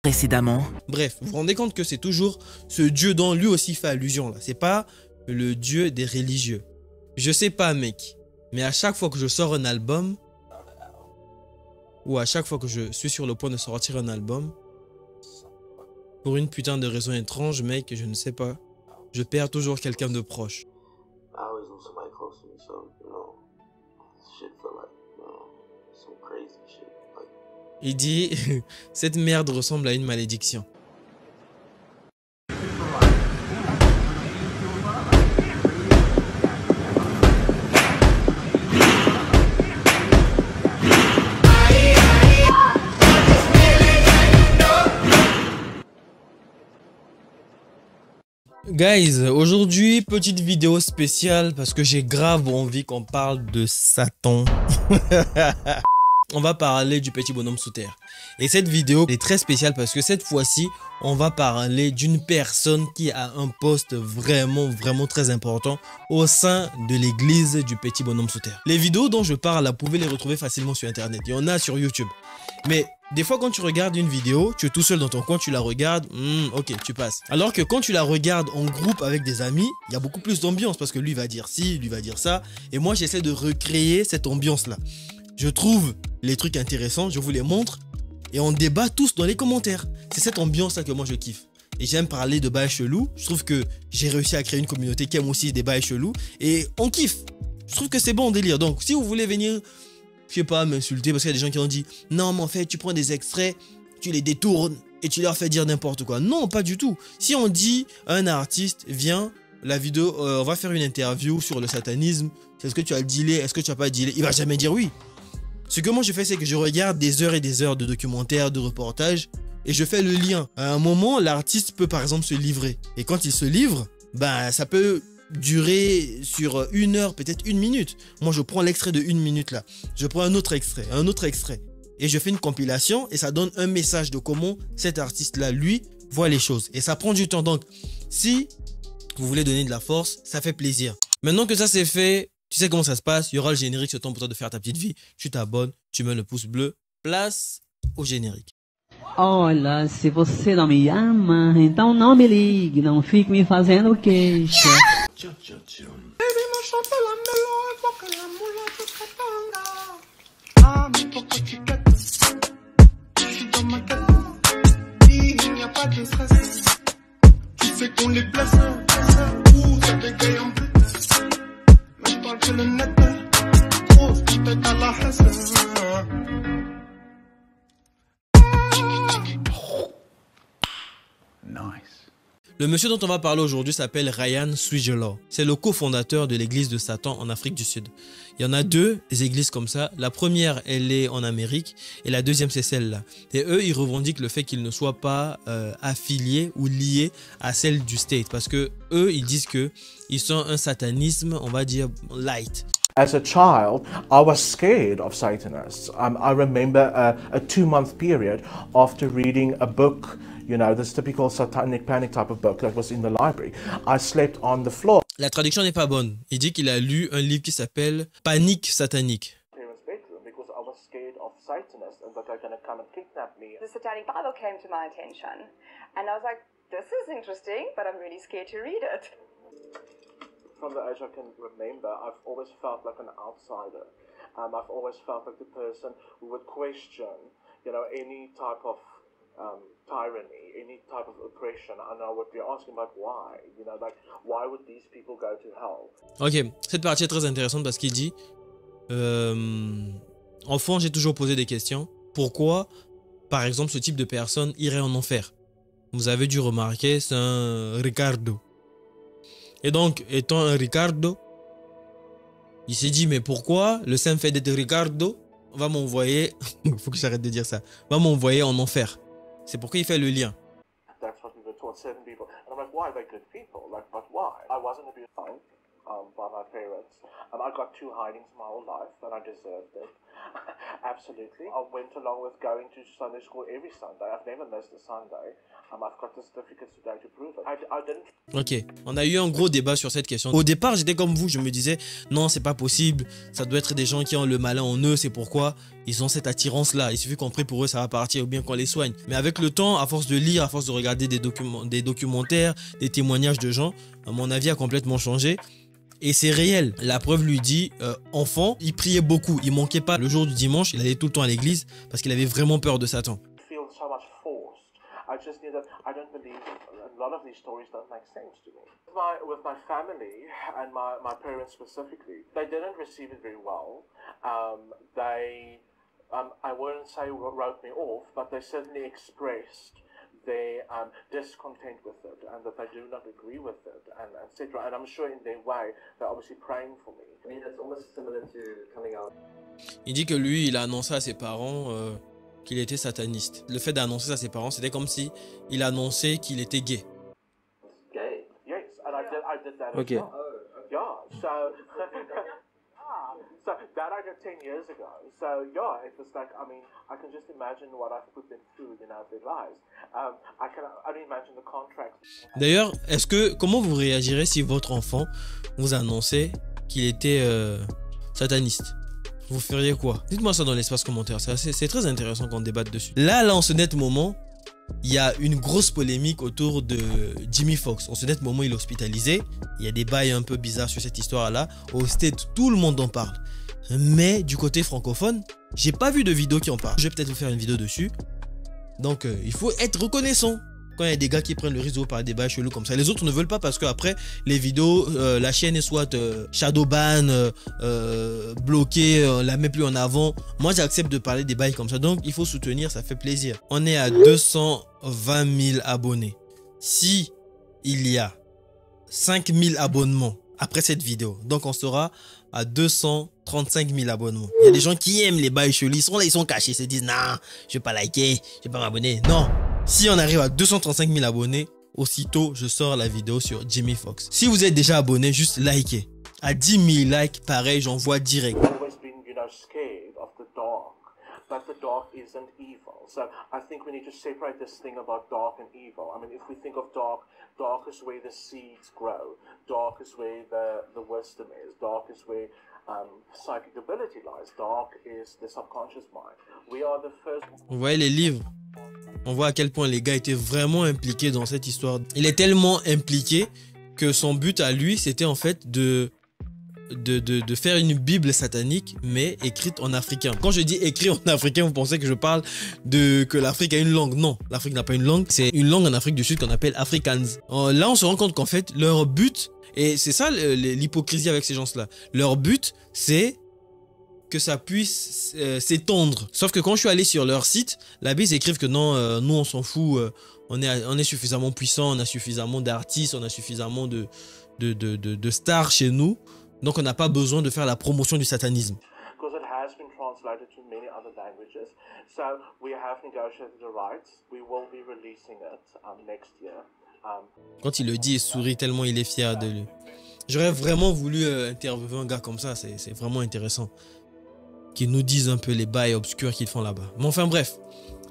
précédemment. Bref, vous vous rendez compte que c'est toujours ce Dieu dont lui aussi fait allusion là. C'est pas le Dieu des religieux. Je sais pas mec, mais à chaque fois que je sors un album, ou à chaque fois que je suis sur le point de sortir un album, pour une putain de raison étrange mec, je ne sais pas, je perds toujours quelqu'un de proche. Il dit, cette merde ressemble à une malédiction. Guys, aujourd'hui, petite vidéo spéciale parce que j'ai grave envie qu'on parle de Satan. On va parler du petit bonhomme sous terre. Et cette vidéo est très spéciale parce que cette fois-ci, on va parler d'une personne qui a un poste vraiment très important au sein de l'église du petit bonhomme sous terre. Les vidéos dont je parle, là, vous pouvez les retrouver facilement sur internet. Il y en a sur YouTube. Mais des fois, quand tu regardes une vidéo, tu es tout seul dans ton coin, tu la regardes, ok, tu passes. Alors que quand tu la regardes en groupe avec des amis, il y a beaucoup plus d'ambiance parce que lui va dire ci, lui va dire ça. Et moi, j'essaie de recréer cette ambiance-là. Je trouve les trucs intéressants, je vous les montre et on débat tous dans les commentaires. C'est cette ambiance-là que moi je kiffe. Et j'aime parler de bails chelous. Je trouve que j'ai réussi à créer une communauté qui aime aussi des bails chelous et on kiffe. Je trouve que c'est bon délire. Donc si vous voulez venir, je sais pas, m'insulter parce qu'il y a des gens qui ont dit non mais en fait tu prends des extraits, tu les détournes et tu leur fais dire n'importe quoi. Non, pas du tout. Si on dit un artiste vient, la vidéo, on va faire une interview sur le satanisme. Est-ce que tu as dealé, est-ce que tu as pas dealé? Il va jamais dire oui. Ce que moi je fais, c'est que je regarde des heures et des heures de documentaires, de reportages et je fais le lien. À un moment, l'artiste peut par exemple se livrer. Et quand il se livre, bah ça peut durer sur 1 heure, peut-être 1 minute. Moi je prends l'extrait de 1 minute là. Je prends un autre extrait. Et je fais une compilation et ça donne un message de comment cet artiste-là, lui, voit les choses. Et ça prend du temps. Donc, si vous voulez donner de la force, ça fait plaisir. Maintenant que ça c'est fait, tu sais comment ça se passe, il y aura le générique, c'est le temps pour toi de faire ta petite vie. Tu t'abonnes, tu mets le pouce bleu, place au générique. Olha, se você não me ama, então não me ligue, não fique me fazendo queixa. Baby, me chante la mélodie pour que la moula te katanga. Ah, mes pocos chiquettes, je suis dans ma quête. Il n'y a pas de stress. Tu sais qu'on les blesse, ouh, ça bégaye en plus. Mais je parle que le net, grosse tête à la haisse. Le monsieur dont on va parler aujourd'hui s'appelle Ryan Swigelaw. C'est le cofondateur de l'église de Satan en Afrique du Sud. Il y en a 2 des églises comme ça. La première, elle est en Amérique et la deuxième, c'est celle-là. Et eux, ils revendiquent le fait qu'ils ne soient pas affiliés ou liés à celle du State parce que eux, ils disent que ils sont un satanisme, on va dire, light. As a child, I was scared of Satanists. I remember a 2-month period after reading a book, you know, this typical satanic panic type of book that was in the library. I slept on the floor. La traduction n'est pas bonne. Il dit qu'il a lu un livre qui s'appelle Panique satanique. Because I was scared of Satanists and that they're going to come and kidnap me. The Satanic Bible came to my attention and I was like, this is interesting, but I'm really scared to read it. From the age I can remember, I've always felt like an outsider. I've always felt like the person who would question, you know, any type of tyranny, any type of oppression, and I would be asking about why, you know, like why would these people go to hell? Ok, cette partie est très intéressante parce qu'il dit enfant, j'ai toujours posé des questions. Pourquoi, par exemple, ce type de personne irait en enfer? Vous avez dû remarquer, c'est un Ricardo. Et donc, étant un Ricardo, il s'est dit, mais pourquoi le simple fait d'être Ricardo va m'envoyer, il faut que j'arrête de dire ça, va m'envoyer en enfer. C'est pourquoi il fait le lien. That's what we were taught, certain people. And I'm like, why are they good people? Like, but why? I wasn't abused. by my parents. I got 2 hidings my whole life, and I deserved it. Absolutely. I went along with going to Sunday school every Sunday. I've never missed a Sunday. I've got the certificates today to prove it. I didn't. Ok, on a eu un gros débat sur cette question. Au départ, j'étais comme vous, je me disais, non, c'est pas possible, ça doit être des gens qui ont le malin en eux, c'est pourquoi ils ont cette attirance-là. Il suffit qu'on prie pour eux, ça va partir, ou bien qu'on les soigne. Mais avec le temps, à force de lire, à force de regarder des documentaires, des témoignages de gens, mon avis a complètement changé. Et c'est réel. La preuve lui dit, enfant, il priait beaucoup, il manquait pas. Le jour du dimanche, il allait tout le temps à l'église parce qu'il avait vraiment peur de Satan. Feel so much forced. I just knew that I don't believe a lot of these stories don't make sense to me. With my family and my parents specifically, they didn't receive it very well. I wouldn't say wrote me off, but they certainly expressed their discontent with it and that they do not agree with it, and etc. And I'm sure in their way they're obviously praying for me. I mean, it's almost similar to coming out. Il dit que lui, il a annoncé à ses parents qu'il était sataniste. Le fait d'annoncer ça à ses parents, c'était comme si il annonçait qu'il était gay. Gay. Yes, and I did that Okay. as well. Yeah, so that I did 10 years ago. So yeah, it was like, I mean, I can just imagine what I've put them through, you know, their lives. I can only imagine the contracts. D'ailleurs, comment vous réagirez si votre enfant vous annonçait qu'il était sataniste? Vous feriez quoi? Dites-moi ça dans l'espace commentaire, c'est très intéressant qu'on débatte dessus. Là, en ce net moment, il y a une grosse polémique autour de Jimmy Fox. En ce net moment, il est hospitalisé. Il y a des bails un peu bizarres sur cette histoire-là. Au States, tout le monde en parle. Mais du côté francophone, j'ai pas vu de vidéo qui en parle. Je vais peut-être vous faire une vidéo dessus. Donc, il faut être reconnaissant quand il y a des gars qui prennent le risque de parler des bails chelous comme ça. Les autres ne veulent pas parce qu'après, les vidéos, la chaîne est soit shadowban, bloquée, on la met plus en avant. Moi, j'accepte de parler des bails comme ça. Donc, il faut soutenir, ça fait plaisir. On est à 220 000 abonnés. Si il y a 5 000 abonnements après cette vidéo, donc on sera à 235 000 abonnements. Il y a des gens qui aiment les bails chelous. Ils sont là, ils sont cachés. Ils se disent, non, je vais pas liker, je vais pas m'abonner. Non. Si on arrive à 235 000 abonnés, aussitôt, je sors la vidéo sur Jimmy Fox. Si vous êtes déjà abonné, juste likez. À 10 000 likes, pareil, j'envoie direct. I've always been, you know, scared of the dark, but the dark isn't evil. So I think we need to separate this thing about dark and evil. I mean, if we think of dark, dark is where the seeds grow. Dark is where the wisdom is. Dark is where psychic ability lies. Dark is the subconscious mind. We are the first. Vous voyez les livres, on voit à quel point les gars étaient vraiment impliqués dans cette histoire. Il est tellement impliqué que son but à lui, c'était en fait de faire une Bible satanique, mais écrite en africain. Quand je dis écrit en africain, vous pensez que je parle que l'Afrique a une langue. Non, l'Afrique n'a pas une langue. C'est une langue en Afrique du Sud qu'on appelle Afrikaans. Là, on se rend compte qu'en fait, leur but, et c'est ça l'hypocrisie avec ces gens-là, leur but, c'est que ça puisse s'étendre. Sauf que quand je suis allé sur leur site, là-bas, ils écrivent que non, nous, on s'en fout, on est suffisamment puissant, on a suffisamment d'artistes, on a suffisamment de stars chez nous. Donc, on n'a pas besoin de faire la promotion du satanisme. Because it has been translated to many other languages. So we have negotiated the rights. We will be releasing it next year. Quand il le dit, il sourit tellement il est fier de lui. J'aurais vraiment voulu interviewer un gars comme ça, c'est vraiment intéressant. Qu'ils nous disent un peu les bails obscurs qu'ils font là-bas. Mais enfin bref.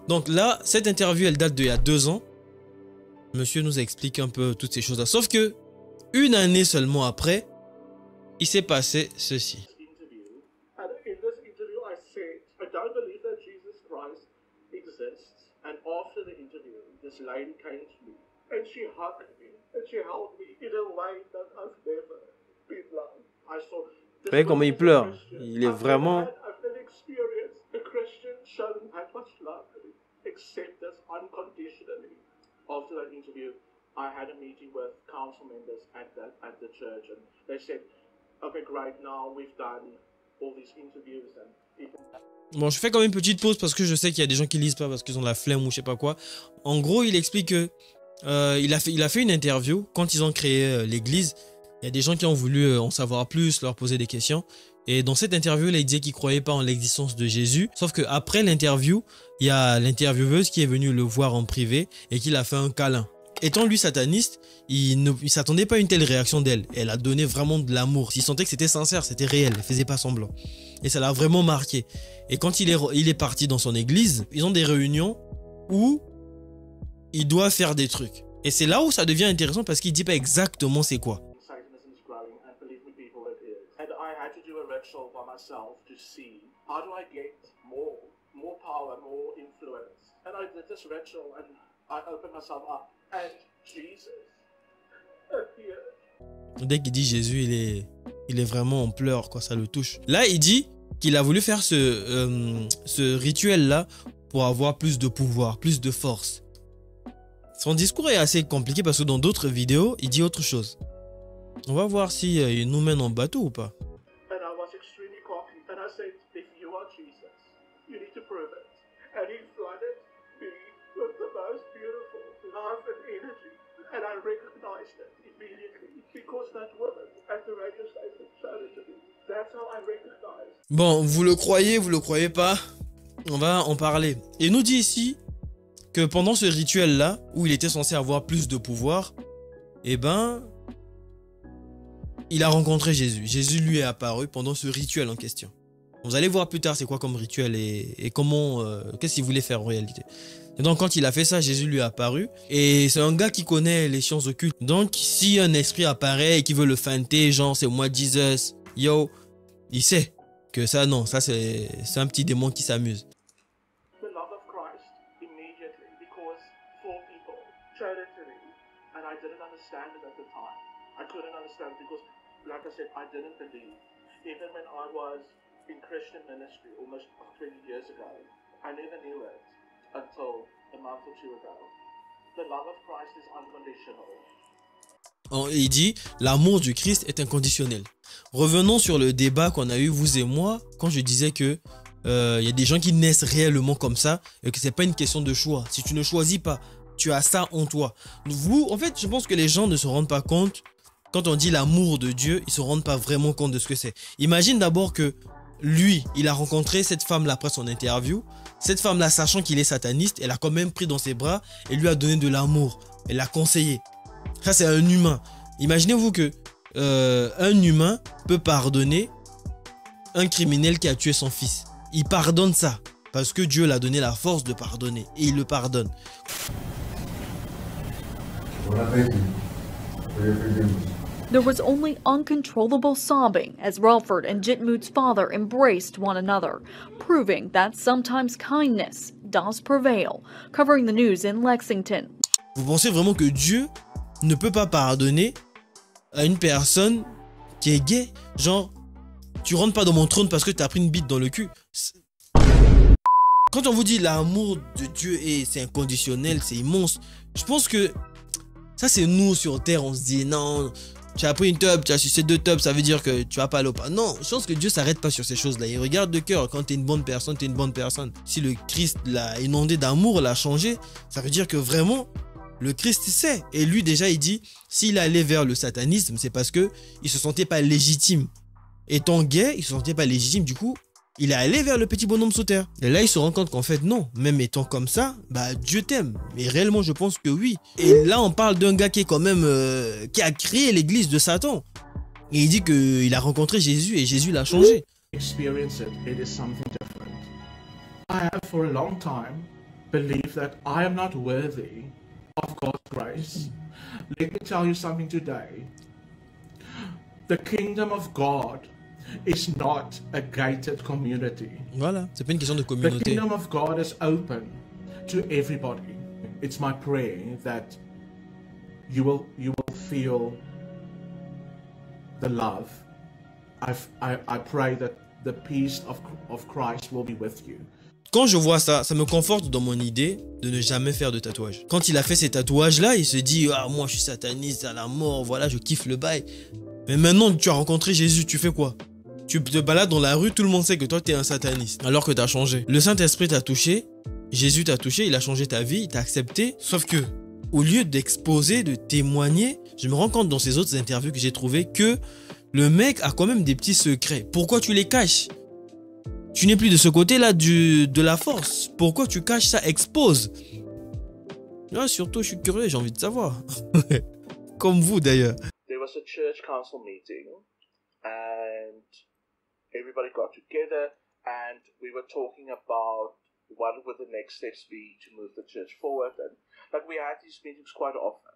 Donc là, cette interview, elle date d'il y a 2 ans. Monsieur nous explique un peu toutes ces choses-là. Sauf que, une année seulement après, il s'est passé ceci. Interview, and in this interview I said, I don't believe that Jesus Christ exists. And after the interview, this lady came to me and she hugged me and she held me in a way that I've never been loved. I saw. Vous voyez comment il pleure. Il est vraiment. I've never experienced a Christian showing that much love and accept us unconditionally. After that interview, I had a meeting with council members at the church, and they said, okay, great, now we've done all these interviews and people... Bon, je fais quand même une petite pause parce que je sais qu'il y a des gens qui lisent pas parce qu'ils ont la flemme ou je sais pas quoi. En gros, il explique que il a fait une interview quand ils ont créé l'église. Il y a des gens qui ont voulu en savoir plus, leur poser des questions. Et dans cette interview, là, il disait qu'il croyait pas en l'existence de Jésus. Sauf qu'après l'interview, il y a l'intervieweuse qui est venue le voir en privé et qui l'a fait un câlin. étant lui sataniste, il ne s'attendait pas à une telle réaction d'elle. Elle a donné vraiment de l'amour. Il sentait que c'était sincère, c'était réel, elle faisait pas semblant. Et ça l'a vraiment marqué. Et quand il est parti dans son église, ils ont des réunions où il doit faire des trucs. Et c'est là où ça devient intéressant parce qu'il dit pas exactement c'est quoi. Satanism is growing, and believe me, people, it is. And I had to do a ritual by myself to see how do I get more power, more influence. And I did this ritual, and I opened myself up, and Jesus appeared. Dès qu'il dit Jésus, il est vraiment en pleurs, quoi, ça le touche. Là, il dit qu'il a voulu faire ce rituel-là pour avoir plus de pouvoir, plus de force. Son discours est assez compliqué parce que dans d'autres vidéos, il dit autre chose. On va voir si il nous mène en bateau ou pas. And I was extremely cocky, and I said, if you are Jesus, you need to prove it. And he flooded me with the most beautiful love and energy. And I recognized it immediately because that woman at the radio station showed it to me. That's how I recognized. Bon, vous le croyez pas, on va en parler. Il nous dit ici que pendant ce rituel-là, où il était censé avoir plus de pouvoir, eh ben, il a rencontré Jésus. Jésus lui est apparu pendant ce rituel en question. Vous allez voir plus tard c'est quoi comme rituel et comment, qu'est-ce qu'il voulait faire en réalité. Et donc quand il a fait ça, Jésus lui est apparu. Et c'est un gars qui connaît les sciences occultes. Donc si un esprit apparaît et qui veut le feinter, genre c'est moi Jesus, yo, il sait que ça non, ça c'est un petit démon qui s'amuse. The love of Christ immediately because four people showed it to me, and I didn't understand it at the time. I couldn't understand it because, like I said, I didn't believe. Even when I was in Christian ministry almost 20 years ago, I never knew it until a month or two ago. The love of Christ is unconditional. Il dit l'amour du Christ est inconditionnel. Revenons sur le débat qu'on a eu vous et moi quand je disais que y a des gens qui naissent réellement comme ça et que c'est pas une question de choix. Si tu ne choisis pas, tu as ça en toi. Vous, en fait, je pense que les gens ne se rendent pas compte. Quand on dit l'amour de Dieu, ils se rendent pas vraiment compte de ce que c'est. Imagine d'abord que lui, il a rencontré cette femme-là après son interview. Cette femme-là, sachant qu'il est sataniste, elle a quand même pris dans ses bras et lui a donné de l'amour. Elle l'a conseillé. Ça, c'est un humain. Imaginez-vous que un humain peut pardonner un criminel qui a tué son fils. Il pardonne ça parce que Dieu l'a donné la force de pardonner et il le pardonne. There was only uncontrollable sobbing as Relford and Jitmut's father embraced one another, proving that sometimes kindness does prevail. Covering the news in Lexington. Vous pensez vraiment que Dieu ne peut pas pardonner à une personne qui est gay? Genre, tu rentres pas dans mon trône parce que tu as pris une bite dans le cul. Quand on vous dit l'amour de Dieu c'est inconditionnel, c'est immense, je pense que ça c'est nous sur terre, on se dit non, tu as pris une tub, tu as sucé 2 tubs, ça veut dire que tu vas pas aller au paradis. Non, je pense que Dieu s'arrête pas sur ces choses-là. Il regarde le cœur. Quand tu es une bonne personne, tu es une bonne personne. Si le Christ l'a inondé d'amour, l'a changé, ça veut dire que vraiment, le Christ sait. Et lui déjà, il dit, s'il allait vers le satanisme, c'est parce que il se sentait pas légitime. Étant gay, il se sentait pas légitime. Du coup, il est allé vers le petit bonhomme sous terre. Et là, il se rend compte qu'en fait, non. Même étant comme ça, bah Dieu t'aime. Mais réellement, je pense que oui. Et là, on parle d'un gars qui est quand même... qui a créé l'église de Satan. Et il dit qu'il a rencontré Jésus et Jésus l'a changé. Experience it, it is something different. I have for a long time believed that I am not worthy of God's grace. Let me tell you something today. The kingdom of God is not a gated community. Voilà, c'est pas une question de The communauté. kingdom of God is open to everybody. It's my prayer that you will feel the love. I pray that the peace of Christ will be with you. Quand je vois ça, ça me conforte dans mon idée de ne jamais faire de tatouage. Quand il a fait ces tatouages-là, il se dit « Ah, moi je suis sataniste à la mort, voilà, je kiffe le bail. » Mais maintenant, tu as rencontré Jésus, tu fais quoi? Tu te balades dans la rue, tout le monde sait que toi, tu es un sataniste, alors que tu as changé. Le Saint-Esprit t'a touché, Jésus t'a touché, il a changé ta vie, il t'a accepté. Sauf que, au lieu d'exposer, de témoigner, je me rends compte dans ces autres interviews que j'ai trouvées que le mec a quand même des petits secrets. Pourquoi tu les caches? Tu n'es plus de ce côté-là de la force. Pourquoi tu caches ça? Expose. Ouais, surtout, je suis curieux, j'ai envie de savoir. Comme vous d'ailleurs. There was a church council meeting, and everybody got together, and we were talking about what would the next steps be to move the church forward, and like we had these meetings quite often.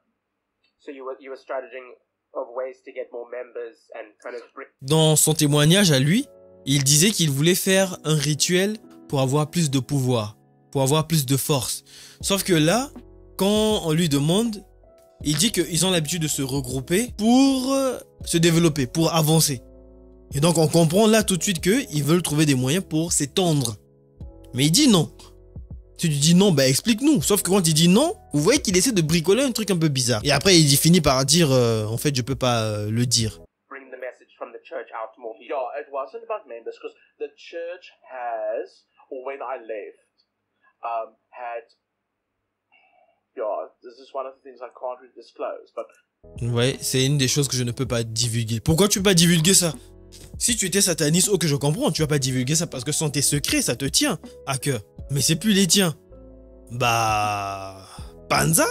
So you were strategizing of ways to get more members and kind of Dans son témoignage à lui, il disait qu'il voulait faire un rituel pour avoir plus de pouvoir, pour avoir plus de force. Sauf que là, quand on lui demande, il dit qu'ils ont l'habitude de se regrouper pour se développer, pour avancer. Et donc on comprend là tout de suite qu'ils veulent trouver des moyens pour s'étendre. Mais il dit non. Si tu dis non, bah explique-nous. Sauf que quand il dit non, vous voyez qu'il essaie de bricoler un truc un peu bizarre. Et après il finit par dire en fait je peux pas le dire. bring the message from the church out to more people. Yeah, it wasn't about members because the church has, or when I left, had. Yeah, this is one of the things I can't really disclose, but Ouais, c'est une des choses que je ne peux pas divulguer. Pourquoi tu peux pas divulguer ça? Si tu étais sataniste, ok, je comprends, tu vas pas divulguer ça parce que ce sont tes secrets, ça te tient à cœur. Mais c'est plus les tiens. Bah... Panza.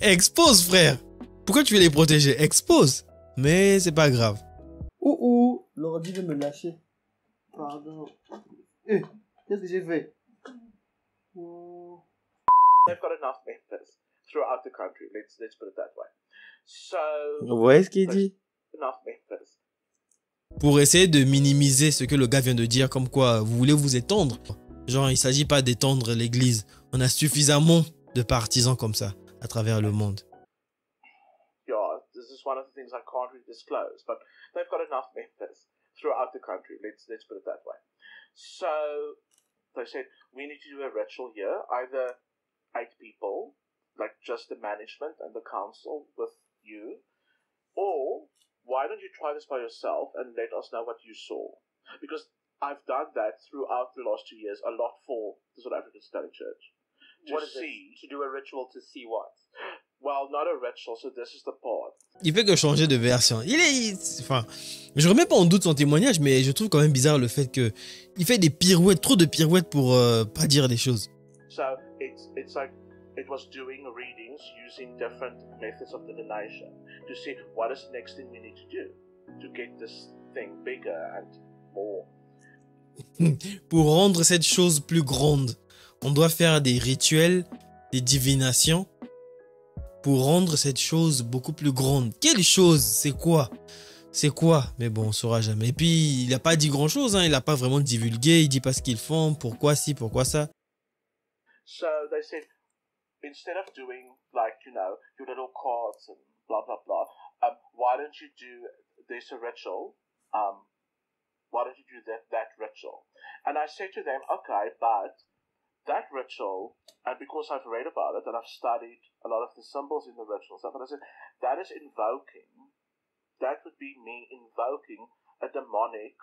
Expose, frère. Pourquoi tu veux les protéger? Expose. Mais c'est pas grave. L'ordi veut me lâcher. Pardon. Qu'est-ce que j'ai fait? they've got enough members throughout the country. Let's put it that way. So Vous voyez ce qu'il dit? enough members. Pour essayer de minimiser ce que le gars vient de dire, comme quoi vous voulez vous étendre. Genre, il s'agit pas d'étendre l'église. On a suffisamment de partisans comme ça à travers le monde. Yeah, this is one of the things I can't really disclose, but they've got enough members throughout the country. Let's put it that way. So they said we need to do a ritual here, either 8 people, like just the management and the council with you, or why don't you try this by yourself and let us know what you saw? Because I've done that throughout the last 2 years a lot for the South African Catholic Church. What is it? To do a ritual to see what? Well, not a ritual, so this is the part. Il fait que changer de version. Enfin, je remets pas en doute son témoignage, mais je trouve quand même bizarre le fait que il fait des pirouettes, trop de pirouettes pour pas dire des choses. So it's like it was doing readings using different methods of divination to see what is the next thing we need to do to get this thing bigger and more. Pour rendre cette chose plus grande, on doit faire des rituels, des divinations pour rendre cette chose beaucoup plus grande. Quelle chose? C'est quoi? C'est quoi? Mais bon, on saura jamais. Et puis, il n'a pas dit grand-chose, hein. Il n'a pas vraiment divulgué, il dit pas ce qu'ils font, pourquoi ci, pourquoi ça. So they said, instead of doing like, you know, your little cards and blah, blah, blah, why don't you do, there's a ritual, why don't you do that ritual? And I said to them, okay, but that ritual, and because I've read about it and I've studied a lot of the symbols in the ritual stuff, and I said, that is invoking, that would be me invoking a demonic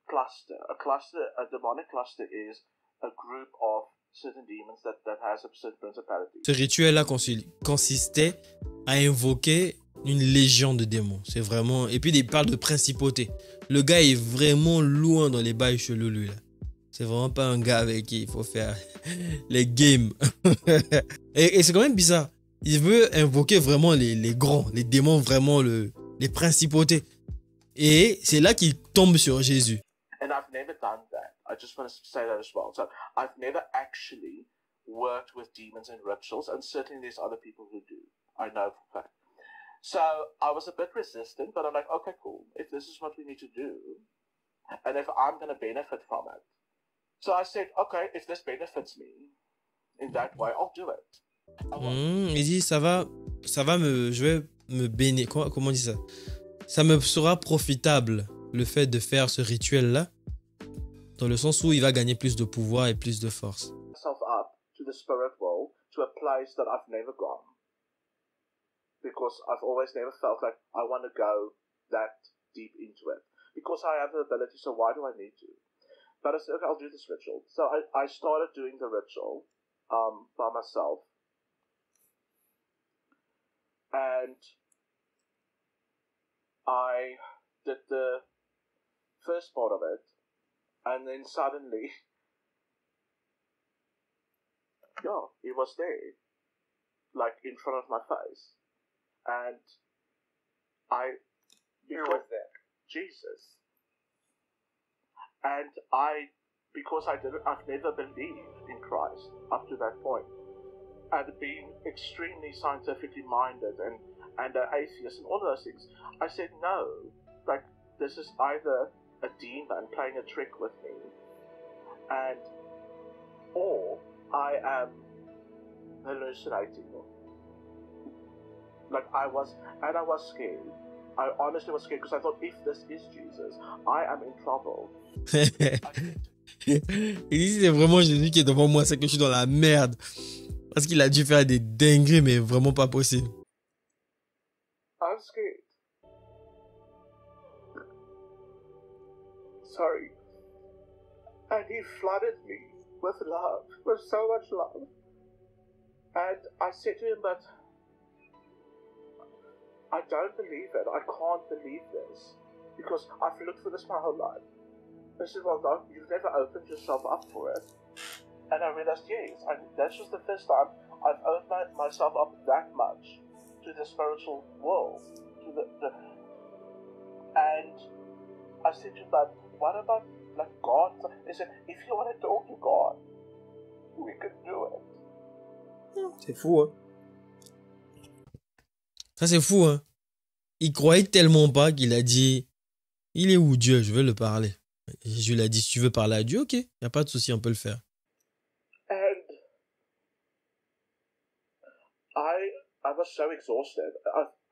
cluster. A demonic cluster is a group of certain demons that has a certain principality. Ce rituel-là consistait à invoquer une légion de démons. C'est vraiment... Et puis, il parle de principauté. Le gars est vraiment loin dans les bails chelous, lui, là. C'est vraiment pas un gars avec qui il faut faire les games. et c'est quand même bizarre. Il veut invoquer vraiment les grands, les démons, vraiment les principautés. Et c'est là qu'il tombe sur Jésus. And I've never done that. I just want to say that as well. So I've never actually worked with demons and rituals, and certainly there's other people who do. I know for a fact. So I was a bit resistant, but I'm like, okay, cool. If this is what we need to do, and if I'm going to benefit from it. So I said, okay, if this benefits me in that way, I'll do it. Il dit, je vais me bénir. Comment on dit ça? Ça me sera profitable, le fait de faire ce rituel-là, dans le sens où il va gagner plus de pouvoir et plus de force. Myself up to the spirit world, to a place that I've never gone. Because I've always never felt like I want to go that deep into it. Because I have the ability, so why do I need to? But I said, okay, I'll do this ritual. So I started doing the ritual by myself. And I did the first part of it. And then suddenly, yeah, he was there, like in front of my face, and Who was there? Jesus, and because I've never believed in Christ up to that point, and being extremely scientifically minded and an atheist and all those things, I said no, like this is either a demon playing a trick with me, or I am hallucinating. Like I was scared. I honestly was scared because I thought, if this is Jesus, I am in trouble. Il dit c'est vraiment Jésus qui est devant moi, c'est que je suis dans la merde. Parce qu'il a dû faire des dingueries, mais vraiment pas possible. I'm scared. Sorry. And he flooded me with love, with so much love. And I said to him, but I don't believe it. I can't believe this. Because I've looked for this my whole life. I said, well, no, you've never opened yourself up for it. And I realized, yes, that's just the first time I've opened myself up that much to the spiritual world. And I said to him, but what about like God? He said, if you want to talk to God, we can do it. C'est fou, hein. Ça, c'est fou, hein. Il croyait tellement pas qu'il a dit, il est où Dieu? Je veux le parler. Et Jésus lui a dit, si tu veux parler à Dieu, ok, il n'y a pas de souci, on peut le faire. And I was so exhausted.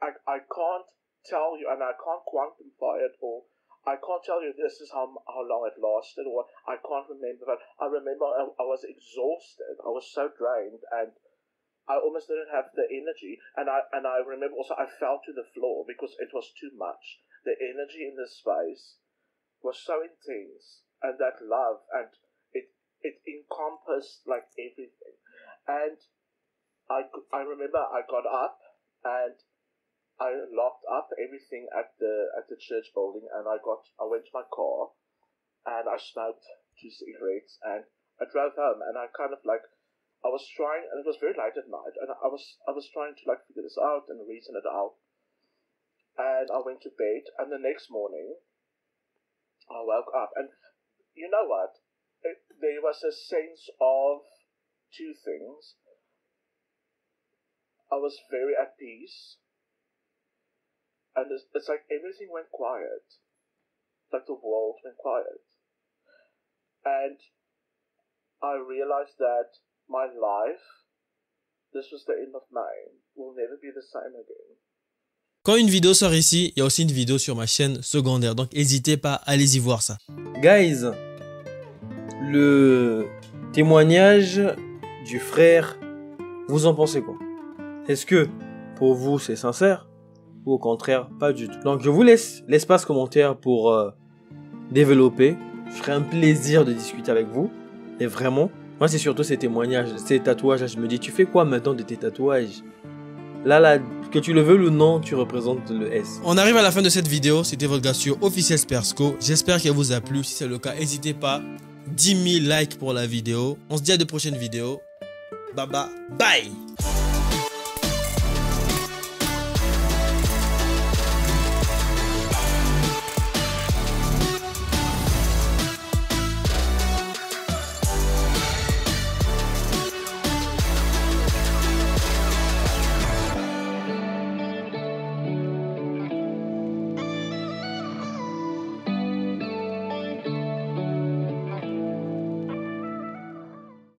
I can't tell you, and I can't quantify it, or I can't tell you this is how long it lasted, or I can't remember. But I remember I was exhausted. I was so drained, and I almost didn't have the energy. And I remember also I fell to the floor because it was too much. The energy in this space was so intense, and that love, and it encompassed like everything. And I remember I got up and I locked up everything at the church building, and I went to my car and I smoked 2 cigarettes and I drove home, and I kind of like I was trying, and it was very late at night, and I was trying to like figure this out and reason it out. And I went to bed, and the next morning I woke up, and you know what? There was a sense of two things. I was very at peace, and it's like everything went quiet, like the world went quiet, and I realized that my life, this was the end of mine, will never be the same again. Quand une vidéo sort ici, il y a aussi une vidéo sur ma chaîne secondaire, donc n'hésitez pas, allez-y voir ça. Guys, le témoignage du frère, vous en pensez quoi? Est-ce que pour vous c'est sincère ou au contraire pas du tout? Donc je vous laisse l'espace commentaire pour développer. Je ferai un plaisir de discuter avec vous. Et vraiment, moi c'est surtout ces témoignages, ces tatouages. Je me dis, tu fais quoi maintenant de tes tatouages? Là, que tu le veuilles ou non, tu représentes le S. On arrive à la fin de cette vidéo. C'était votre gars sur Officiel Spersko. J'espère qu'elle vous a plu. Si c'est le cas, n'hésitez pas. 10 000 likes pour la vidéo. On se dit à de prochaines vidéos. Bye bye. Bye.